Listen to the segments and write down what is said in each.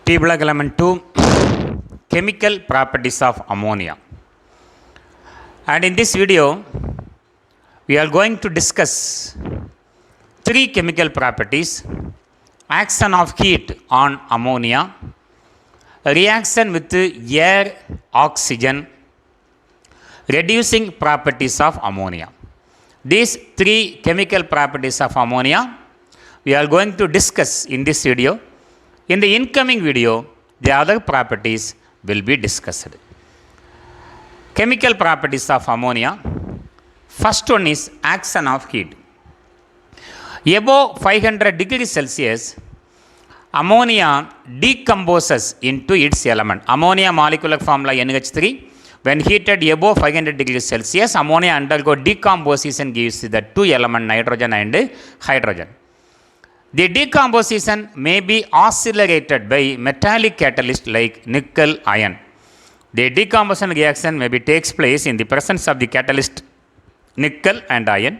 T block element 2, chemical properties of ammonia. And in this video we are going to discuss three chemical properties: action of heat on ammonia, reaction with air oxygen, reducing properties of ammonia. These three chemical properties of ammonia we are going to discuss in this video. In the incoming video, the other properties will be discussed. Chemical properties of ammonia. First one is action of heat. Above 500 degrees Celsius, ammonia decomposes into its element. Ammonia molecular formula NH3. When heated above 500 degrees Celsius, ammonia undergo decomposition, gives the two element nitrogen and hydrogen. The decomposition may be accelerated by metallic catalyst like nickel iron. The decomposition reaction maybe takes place in the presence of the catalyst nickel and iron.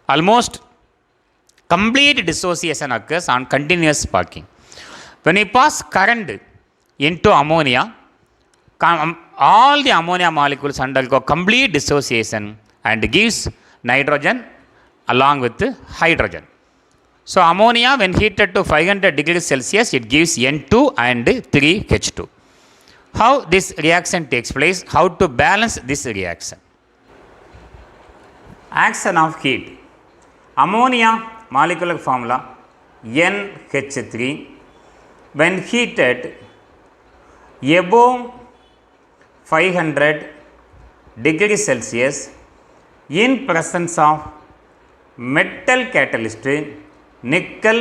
Almost complete dissociation occurs on continuous sparking. When we pass current into ammonia, all the ammonia molecules undergo complete dissociation and gives nitrogen along with hydrogen. So ammonia when heated to 500 degrees Celsius, it gives N2 and 3H2. How this reaction takes place? How to balance this reaction? Action of heat. Ammonia molecular formula NH3 when heated above 500 degrees Celsius in presence of metal catalyst nickel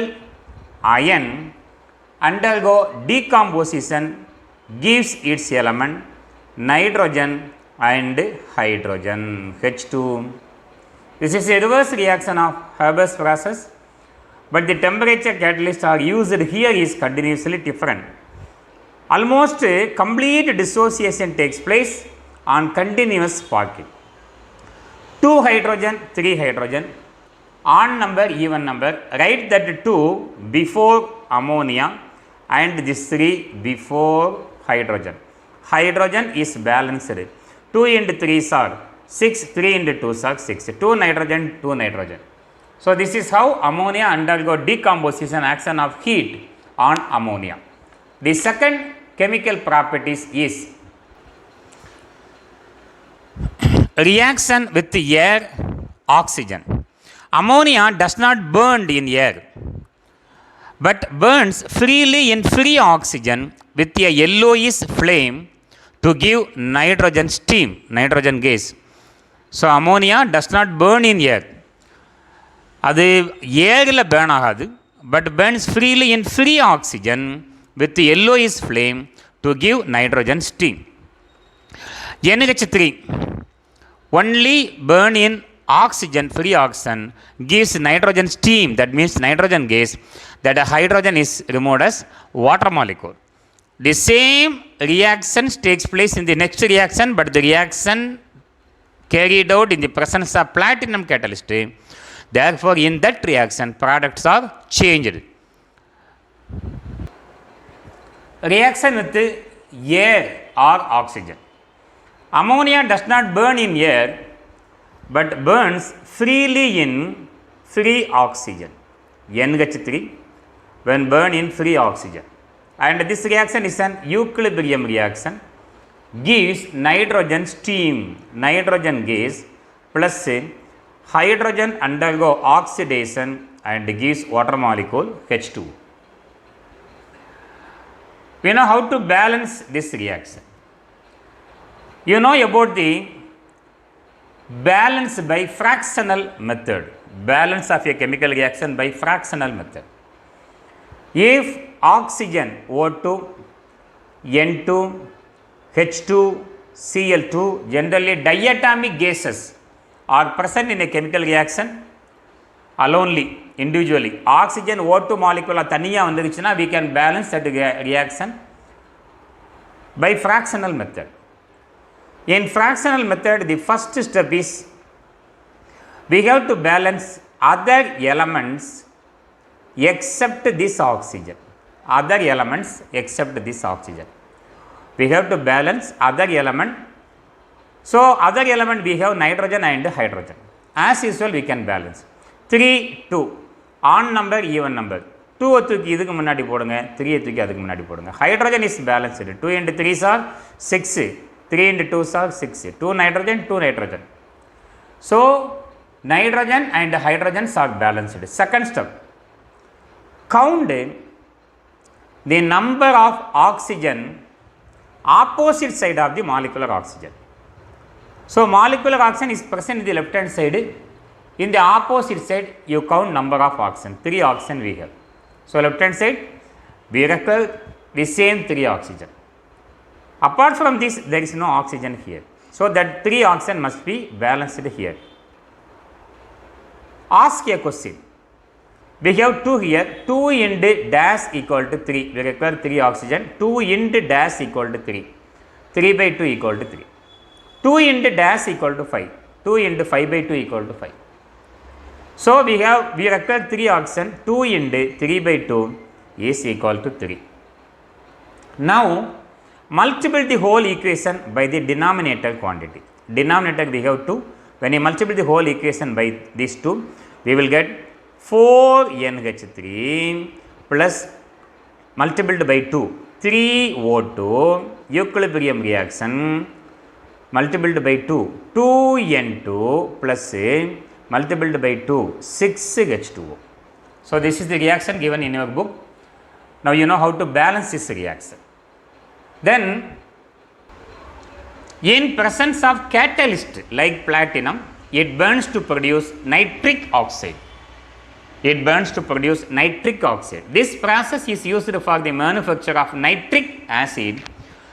iron undergo decomposition, gives its element nitrogen and hydrogen H2. This is a reverse reaction of Haber's process, but the temperature catalysts are used here is continuously different. Almost complete dissociation takes place on continuous sparking. 2 hydrogen, 3 hydrogen, odd number, even number. Write that 2 before ammonia and this 3 before hydrogen. Hydrogen is balanced. 2 into 3 are 6, 3 into 2 are 6. 2 nitrogen, 2 nitrogen. So this is how ammonia undergo decomposition, action of heat on ammonia. The second chemical properties is reaction with air oxygen. Ammonia does not burn in air, but burns freely in free oxygen with a yellowish flame to give nitrogen steam, nitrogen gas. So ammonia does not burn in air. அது ஏரில் burn ஆகாது, but burns freely in free oxygen with yellowish flame to give nitrogen steam. NH3 only burn in oxygen, free oxygen, gives nitrogen steam, that means nitrogen gas, that hydrogen is removed as water molecule. The same reaction takes place in the next reaction, but the reaction carried out in the presence of platinum catalyst. Therefore, in that reaction, products are changed. Reaction with air or oxygen. Ammonia does not burn in air, but burns freely in free oxygen, NH3, when burn in free oxygen. And this reaction is an equilibrium reaction, gives nitrogen steam, nitrogen gas, plus hydrogen undergo oxidation and gives water molecule H2. We know how to balance this reaction. You know about the balance by fractional method. Balance of a chemical reaction by fractional method. If oxygen O2, N2, H2, Cl2, generally diatomic gases are present in a chemical reaction alonely, individually. Oxygen O2 molecule தனியாக வந்துருச்சுன்னா we can balance that reaction by fractional method. In fractional method, the first step is we have to balance other elements except this oxygen. other elements except this oxygen. We have to balance other element. So, other element we have nitrogen and hydrogen. As usual we can balance. 3, 2. On number, even number. 2 தூக்கி இதுக்கு முன்னாடி போடுங்க, 3 தூக்கி அதுக்கு முன்னாடி போடுங்க. Hydrogen is balanced. 2 into 3 are 6. 3 into 2 are 6. 2 nitrogen, 2 nitrogen. So, nitrogen and hydrogens are balanced. Second step. Count the number of oxygen opposite side of the molecular oxygen. So, molecular oxygen is present in the left hand side. In the opposite side, you count number of oxygen. 3 oxygen we have. So, left hand side, we require the same 3 oxygen. Apart from this, there is no oxygen here. So, that 3 oxygen must be balanced here. Ask a question. We have 2 here. 2 into dash equal to 3. We require 3 oxygen. 2 into dash equal to 3. 3 by 2 equal to 3. 2 into dash equal to 5. 2 into 5 by 2 equal to 5. So, we require 3 oxygen. 2 into 3 by 2 is equal to 3. Now, multiply the whole equation by the denominator quantity. Denominator we have 2. When you multiply the whole equation by these 2, we will get 4NH3 plus multiplied by 2, 3O2 equilibrium reaction multiplied by 2, 2N2 plus multiplied by 2, 6H2O. So, this is the reaction given in your book. Now, you know how to balance this reaction. Then, in presence of catalyst like platinum, it burns to produce nitric oxide. It burns to produce nitric oxide. This process is used for the manufacture of nitric acid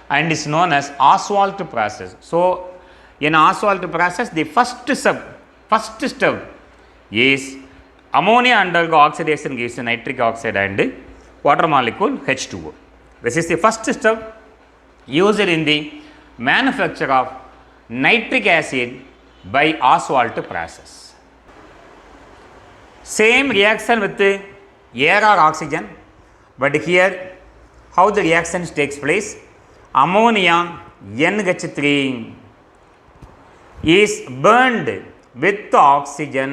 and is known as Ostwald process. So, in Ostwald process, the first step is ammonia undergo oxidation gives nitric oxide and water molecule H2O. This is the first step used in the manufacture of nitric acid by Ostwald process. Same reaction with the air or oxygen, but here how the reactions takes place. Ammonia NH3 is burned with oxygen,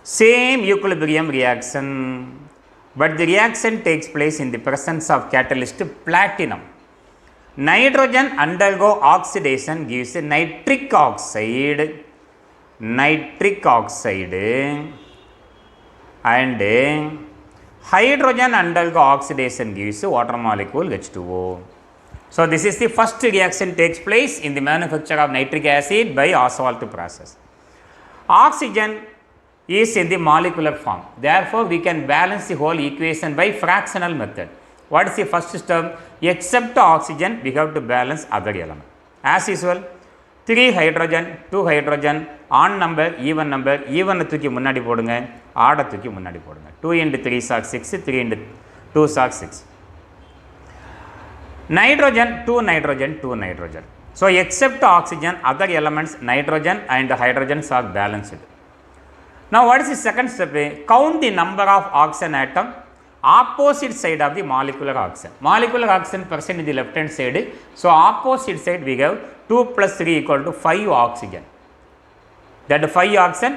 same equilibrium reaction, but the reaction takes place in the presence of catalyst platinum. Nitrogen undergo oxidation gives nitric oxide and hydrogen undergo oxidation gives water molecule H2O. So, this is the first reaction takes place in the manufacture of nitric acid by Ostwald process. Oxygen is in the molecular form. Therefore, we can balance the whole equation by fractional method. What is the first step? Except oxygen, we have to balance other element. As usual, 3 hydrogen, 2 hydrogen, on number, even தூக்கி முன்னாடி போடுங்க, ஆட தூக்கி முன்னாடி போடுங்க. 2 into 3 are 6, 3 into 2 are 6. Nitrogen, 2 nitrogen, 2 nitrogen. So, except oxygen, other elements, nitrogen and hydrogens are balanced. Now, what is the second step? Count the number of oxygen atom opposite side of the molecular oxygen. Molecular oxygen present in the left hand side. So, opposite side we have 2 plus 3 equal to 5 oxygen. That 5 oxygen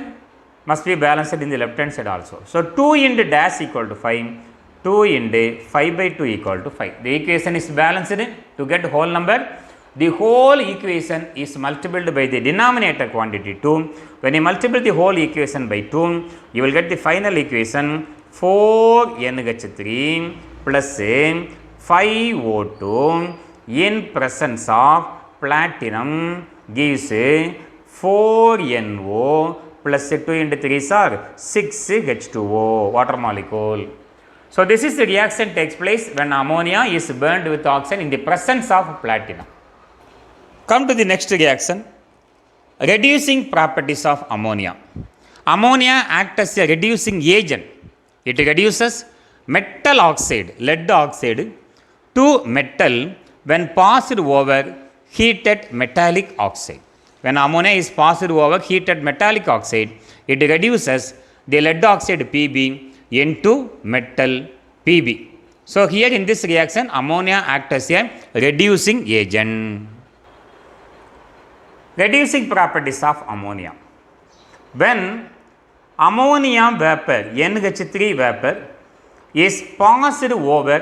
must be balanced in the left hand side also. So, 2 into dash equal to 5, 2 into 5 by 2 equal to 5. The equation is balanced to get whole number. The whole equation is multiplied by the denominator quantity 2. When you multiply the whole equation by 2, you will get the final equation 4NH3 plus 5O2 in presence of platinum gives 4NO plus 2 into 3 are 6H2O water molecule. So, this is the reaction takes place when ammonia is burned with oxygen in the presence of platinum. Come to the next reaction, reducing properties of ammonia. Ammonia acts as a reducing agent. It reduces metal oxide, lead oxide to metal when passed over heated metallic oxide. When ammonia is passed over heated metallic oxide, it reduces the lead oxide Pb into metal Pb. So here in this reaction, ammonia acts as a reducing agent. Reducing properties of ammonia. When ammonia vapor, NH3 vapor, is passed over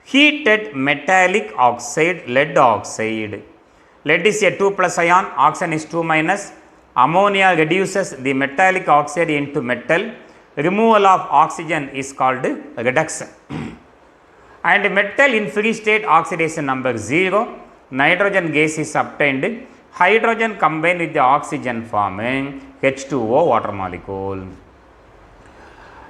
heated metallic oxide, lead oxide. Lead is a 2 plus ion, oxygen is 2 minus. Ammonia reduces the metallic oxide into metal. Removal of oxygen is called reduction. And metal in free state oxidation number 0, nitrogen gas is obtained. Hydrogen combined with the oxygen forming H2O water molecule.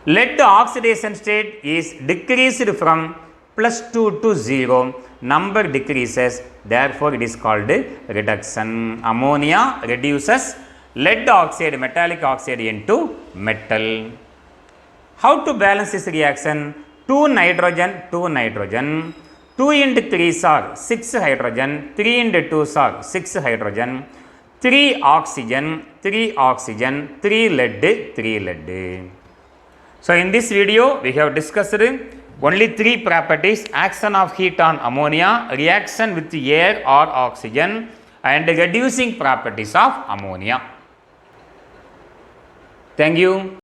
Lead oxidation state is decreased from +2 to 0. Number decreases, therefore it is called reduction. Ammonia reduces lead oxide, metallic oxide into metal. How to balance this reaction? 2 nitrogen, 2 nitrogen. 2 into 3 are 6 hydrogen, 3 into 2 are 6 hydrogen, 3 oxygen, 3 oxygen, 3 lead, 3 lead. So in this video we have discussed only 3 properties: action of heat on ammonia, reaction with air or oxygen, and reducing properties of ammonia. Thank you.